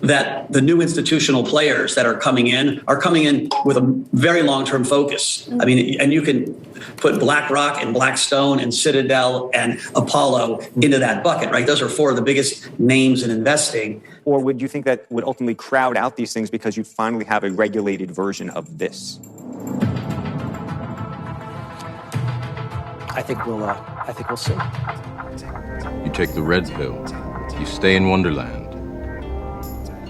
that the new institutional players that are coming in with a very long-term focus. I mean, and you can put BlackRock and Blackstone and Citadel and Apollo into that bucket, right? Those are four of the biggest names in investing. Or would you think that would ultimately crowd out these things because you finally have a regulated version of this? I think we'll see. You take the red pill, you stay in Wonderland,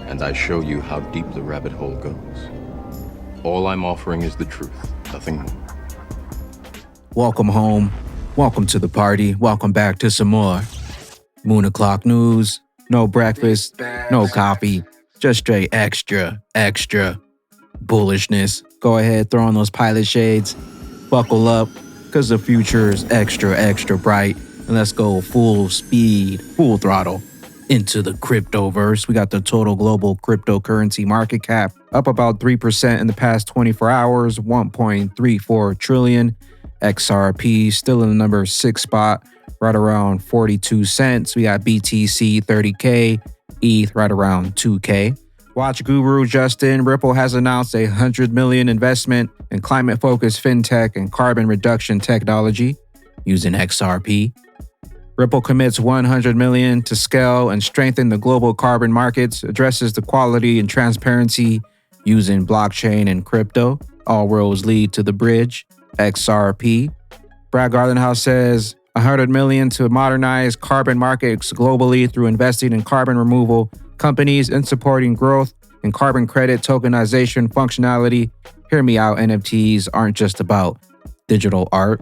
and I show you how deep the rabbit hole goes. All I'm offering is the truth, nothing more. Welcome home. Welcome to the party. Welcome back to some more Moon o'clock news. No breakfast, no coffee, just straight extra bullishness. Go ahead, throw on those pilot shades, buckle up, because the future is extra bright. And let's go full speed, full throttle into the cryptoverse. We got the total global cryptocurrency market cap up about 3% in the past 24 hours, 1.34 trillion. XRP still in the number 6 spot, right around 42 cents. We got BTC 30K, ETH right around 2K. Watch guru Justin, Ripple has announced a $100 million investment in climate-focused fintech and carbon reduction technology using XRP. Ripple commits $100 million to scale and strengthen the global carbon markets, addresses the quality and transparency using blockchain and crypto. All roads lead to the bridge, XRP. Brad Garlinghouse says $100 million to modernize carbon markets globally through investing in carbon removal companies and supporting growth in carbon credit tokenization functionality. Hear me out, NFTs aren't just about digital art.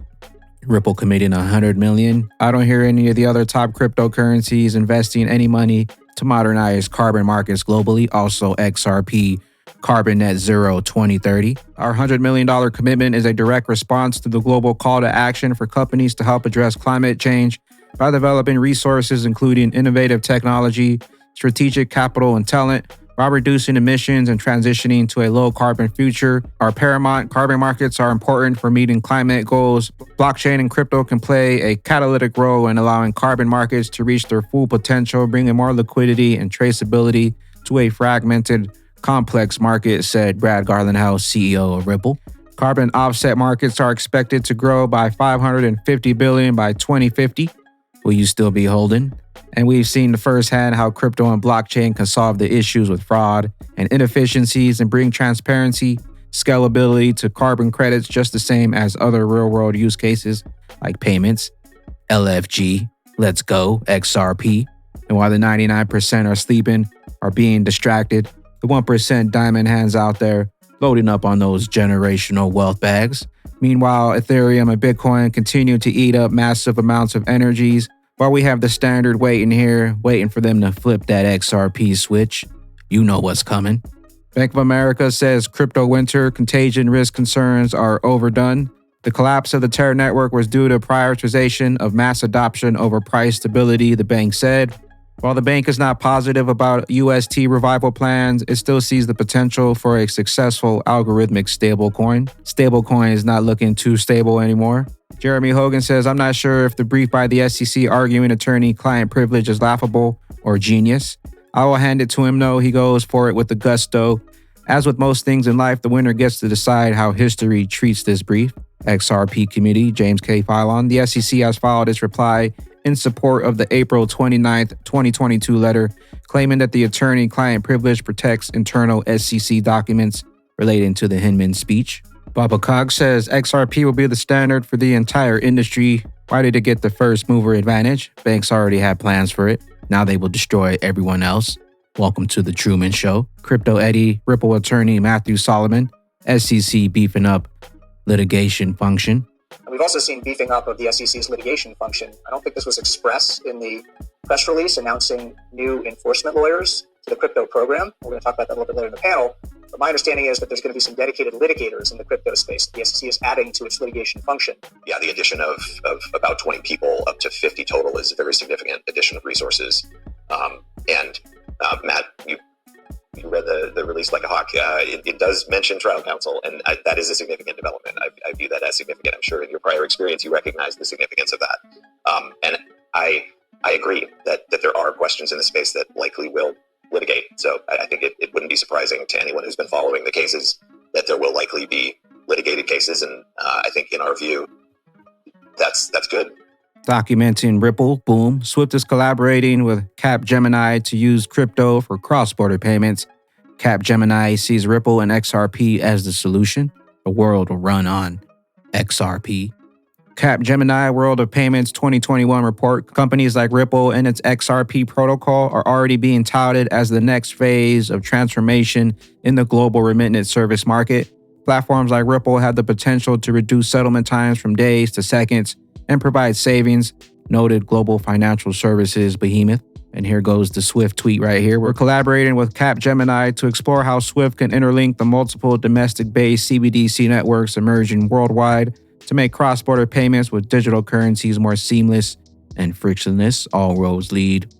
Ripple committing $100 million. I don't hear any of the other top cryptocurrencies investing any money to modernize carbon markets globally. Also, XRP Carbon Net Zero 2030. Our $100 million commitment is a direct response to the global call to action for companies to help address climate change by developing resources including innovative technology, strategic capital, and talent, while reducing emissions and transitioning to a low-carbon future. Our paramount carbon markets are important for meeting climate goals. Blockchain and crypto can play a catalytic role in allowing carbon markets to reach their full potential, bringing more liquidity and traceability to a fragmented, complex market, said Brad Garlinghouse, CEO of Ripple. Carbon offset markets are expected to grow by $550 billion by 2050. Will you still be holding? And we've seen firsthand how crypto and blockchain can solve the issues with fraud and inefficiencies and bring transparency, scalability to carbon credits just the same as other real-world use cases like payments, LFG, Let's Go, XRP. And while the 99% are sleeping or being distracted, the 1% diamond hands out there loading up on those generational wealth bags. Meanwhile, Ethereum and Bitcoin continue to eat up massive amounts of energies, while we have the standard waiting here, waiting for them to flip that XRP switch. You know what's coming. Bank of America says crypto winter contagion risk concerns are overdone. The collapse of the Terra network was due to prioritization of mass adoption over price stability, the bank said. While the bank is not positive about UST revival plans, it still sees the potential for a successful algorithmic stablecoin. Stablecoin is not looking too stable anymore. Jeremy Hogan says, I'm not sure if the brief by the SEC arguing attorney-client privilege is laughable or genius. I will hand it to him, though. He goes for it with the gusto. As with most things in life, the winner gets to decide how history treats this brief. XRP committee, James K. Fallon. The SEC has filed its reply in support of the April 29th, 2022 letter, claiming that the attorney-client privilege protects internal SEC documents relating to the Hinman speech. Bubba Cog says XRP will be the standard for the entire industry. Why did it get the first mover advantage? Banks already had plans for it. Now they will destroy everyone else. Welcome to the Truman Show. Crypto Eddie, Ripple attorney Matthew Solomon, SEC beefing up litigation function. We've also seen beefing up of the SEC's litigation function. I don't think this was expressed in the press release announcing new enforcement lawyers to the crypto program. We're going to talk about that a little bit later in the panel. But my understanding is that there's going to be some dedicated litigators in the crypto space. The SEC is adding to its litigation function. Yeah, the addition of about 20 people up to 50 total is a very significant addition of resources. Matt, you read the release like a hawk. It does mention trial counsel, and that is a significant development. I view that as significant. I'm sure in your prior experience you recognize the significance of that. And I agree that there are questions in the space that likely will litigate. So I think it wouldn't be surprising to anyone who's been following the cases that there will likely be litigated cases. And I think in our view, that's good. Documenting Ripple, boom. Swift is collaborating with Capgemini to use crypto for cross-border payments. Capgemini sees Ripple and XRP as the solution. The world will run on XRP. Capgemini World of Payments 2021 report, companies like Ripple and its XRP protocol are already being touted as the next phase of transformation in the global remittance service market. Platforms like Ripple have the potential to reduce settlement times from days to seconds and provide savings, noted global financial services behemoth. And here goes the Swift tweet right here. We're collaborating with Capgemini to explore how Swift can interlink the multiple domestic-based CBDC networks emerging worldwide to make cross-border payments with digital currencies more seamless and frictionless. All roads lead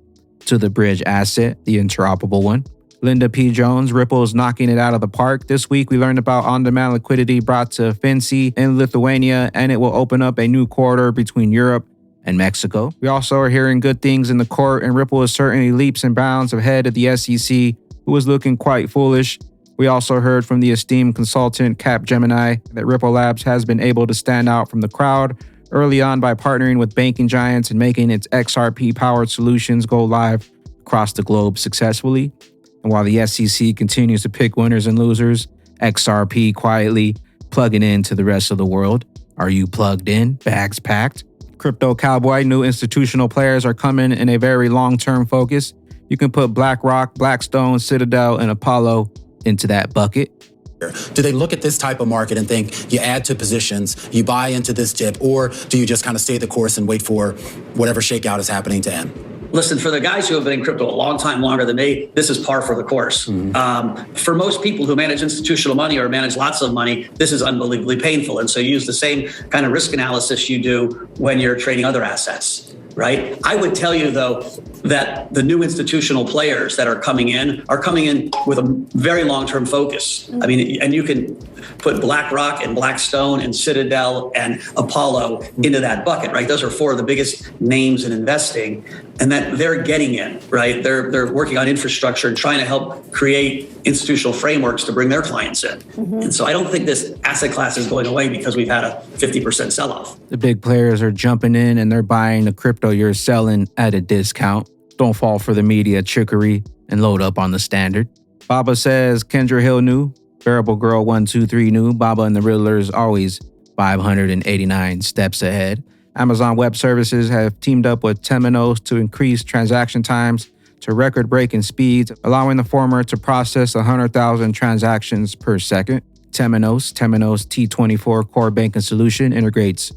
to the bridge asset, the interoperable one. Linda P. Jones, Ripple is knocking it out of the park. This week, we learned about on-demand liquidity brought to Finsi in Lithuania, and it will open up a new corridor between Europe and Mexico. We also are hearing good things in the court, and Ripple is certainly leaps and bounds ahead of the SEC, who was looking quite foolish. We also heard from the esteemed consultant Capgemini that Ripple Labs has been able to stand out from the crowd early on by partnering with banking giants and making its XRP-powered solutions go live across the globe successfully. And while the SEC continues to pick winners and losers, XRP quietly plugging into the rest of the world. Are you plugged in? Bags packed? Crypto Cowboy, new institutional players are coming in a very long-term focus. You can put BlackRock, Blackstone, Citadel, and Apollo into that bucket. Do they look at this type of market and think you add to positions, you buy into this dip, or do you just kind of stay the course and wait for whatever shakeout is happening to end? Listen, for the guys who have been in crypto a long time, longer than me, this is par for the course. For most people who manage institutional money or manage lots of money, this is unbelievably painful. And so you use the same kind of risk analysis you do when you're trading other assets, right? I would tell you, though, that the new institutional players that are coming in with a very long-term focus. I mean, and you can put BlackRock and Blackstone and Citadel and Apollo into that bucket, right? Those are four of the biggest names in investing, and that they're getting in, right? They're working on infrastructure and trying to help create institutional frameworks to bring their clients in. And so I don't think this asset class is going away because we've had a 50% sell-off. The big players are jumping in and they're buying the crypto you're selling at a discount. Don't fall for the media trickery and load up on the standard. Baba says Kendra Hill knew. Bearable Girl 123 knew. Baba and the Riddlers always 589 steps ahead. Amazon Web Services have teamed up with Temenos to increase transaction times to record-breaking speeds, allowing the former to process 100,000 transactions per second. Temenos T24 core banking solution integrates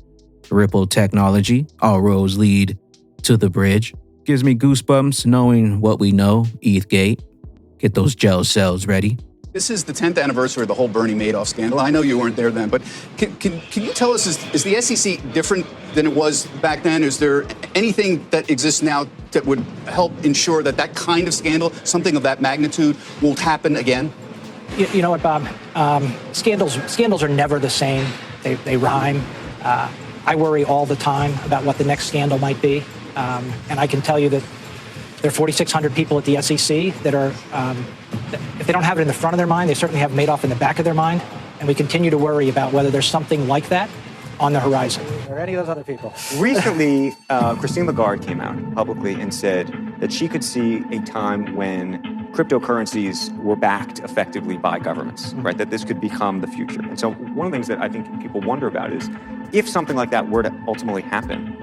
Ripple technology. All roads lead to the bridge. Gives me goosebumps knowing what we know. ETHgate. Get those gel cells ready. This is the 10th anniversary of the whole Bernie Madoff scandal. I know you weren't there then, but can you tell us, is the SEC different than it was back then? Is there anything that exists now that would help ensure that that kind of scandal, something of that magnitude, won't happen again? You know what, Bob? Scandals are never the same. They rhyme. I worry all the time about what the next scandal might be. And I can tell you that there are 4,600 people at the SEC that are, if they don't have it in the front of their mind, they certainly have Madoff in the back of their mind. And we continue to worry about whether there's something like that on the horizon. Or any of those other people. Recently, Christine Lagarde came out publicly and said that she could see a time when cryptocurrencies were backed effectively by governments, right? That this could become the future. And so one of the things that I think people wonder about is if something like that were to ultimately happen,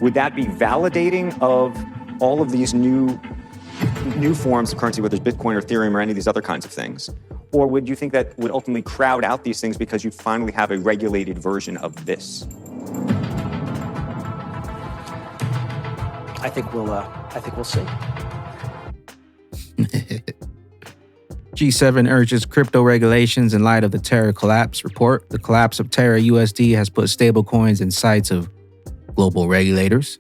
would that be validating of all of these new forms of currency, whether it's Bitcoin or Ethereum or any of these other kinds of things? Or would you think that would ultimately crowd out these things because you finally have a regulated version of this? I think we'll see. G7 urges crypto regulations in light of the Terra collapse report. The collapse of Terra USD has put stablecoins in sights of global regulators.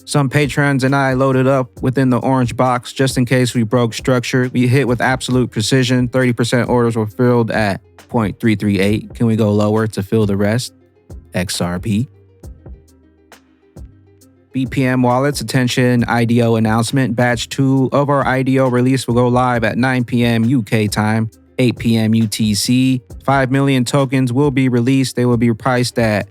Some patrons and I loaded up within the orange box just in case we broke structure. We hit with absolute precision. 30% orders were filled at 0.338. Can we go lower to fill the rest? XRP. BPM Wallets, attention, IDO announcement. Batch 2 of our IDO release will go live at 9 p.m. UK time, 8 p.m. UTC. 5 million tokens will be released. They will be priced at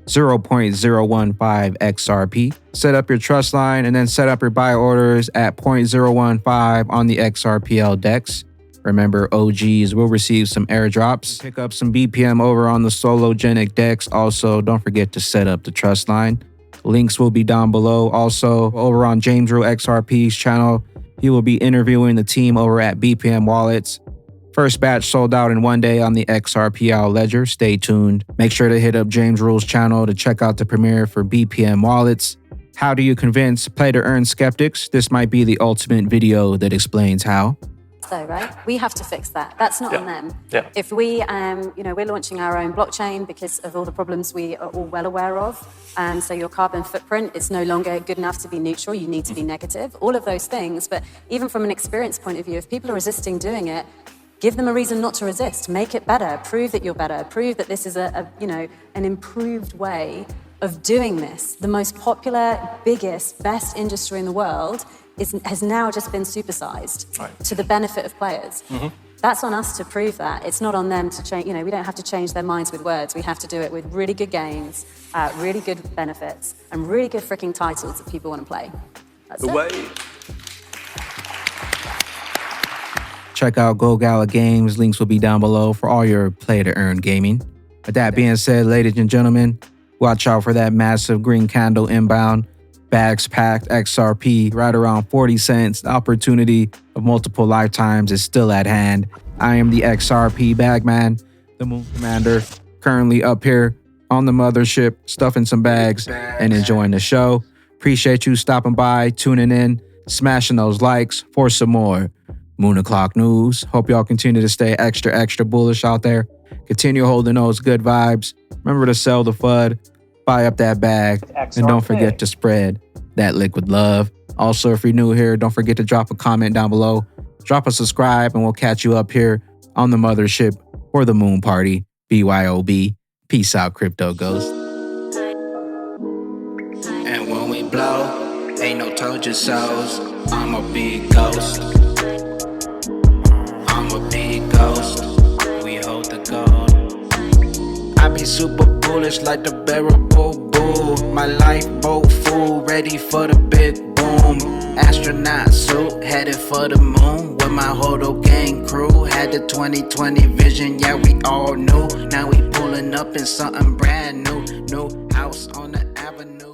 0.015 XRP. Set up your trust line and then set up your buy orders at 0.015 on the XRPL DEX. Remember, OGs will receive some airdrops. Pick up some BPM over on the Sologenic DEX. Also, don't forget to set up the trust line. Links will be down below. Also, over on James Rule XRP's channel, he will be interviewing the team over at BPM Wallets. First batch sold out in 1 day on the XRPL ledger. Stay tuned. Make sure to hit up James Rule's channel to check out the premiere for BPM Wallets. How do you convince play-to-earn skeptics? This might be the ultimate video that explains how. Though, right? We have to fix that. That's not on them. If we, we're launching our own blockchain because of all the problems we are all well aware of. So your carbon footprint is no longer good enough to be neutral. You need to be negative. All of those things. But even from an experience point of view, if people are resisting doing it, give them a reason not to resist. Make it better. Prove that you're better. Prove that this is an improved way of doing this. The most popular, biggest, best industry in the world has now just been supersized to the benefit of players. That's on us to prove that. It's not on them to change. We don't have to change their minds with words. We have to do it with really good games, really good benefits, and really good freaking titles that people want to play. That's it. Check out Gala Games. Links will be down below for all your play-to-earn gaming. With that being said, ladies and gentlemen, watch out for that massive green candle inbound. Bags packed XRP right around 40 cents. The opportunity of multiple lifetimes is still at hand. I am the XRP Bagman, the Moon Commander, currently up here on the mothership, stuffing some bags and enjoying the show. Appreciate you stopping by, tuning in, smashing those likes for some more Moon O'Clock news. Hope y'all continue to stay extra bullish out there. Continue holding those good vibes. Remember to sell the FUD. Buy up that bag, and don't forget to spread that liquid love. Also, if you're new here, don't forget to drop a comment down below. Drop a subscribe, and we'll catch you up here on the mothership for the moon party. BYOB. Peace out, Crypto Ghost. And when we blow, ain't no told you so's. I'm a big ghost. I'm a big ghost. We hold the gold. I be super bullish like the bearable bull. My lifeboat full, ready for the big boom. Astronaut suit, headed for the moon. With my HODL gang crew, had the 2020 vision, yeah we all knew. Now we pulling up in something brand new. New house on the avenue.